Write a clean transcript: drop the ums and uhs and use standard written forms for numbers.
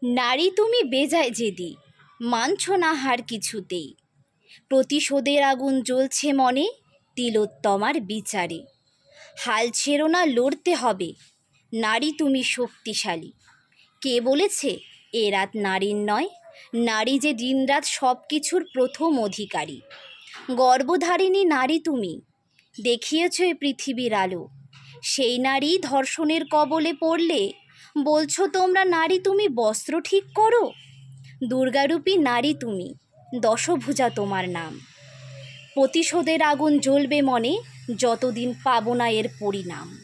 নারী তুমি বেজায় জেদি, মানছ না হার কিছুতেই। প্রতিশোধের আগুন জ্বলছে মনে, তিলোত্তমার বিচারে। হাল ছেড়ো না, লড়তে হবে, নারী তুমি শক্তিশালী। কে বলেছে এ রাত নারীর নয়? নারী যে দিনরাত সব কিছুর প্রথম অধিকারী। গর্ভধারিণী নারী তুমি, দেখিয়েছ এ পৃথিবীর আলো। সেই নারী ধর্ষণের কবলে পড়লে বলছো তোমরা নারী তুমি বস্ত্র ঠিক করো। দুর্গারূপী নারী তুমি, দশভুজা তোমার নাম। প্রতিশোধের আগুন জ্বলবে মনে, যতদিন পাবো না এর পরিণাম।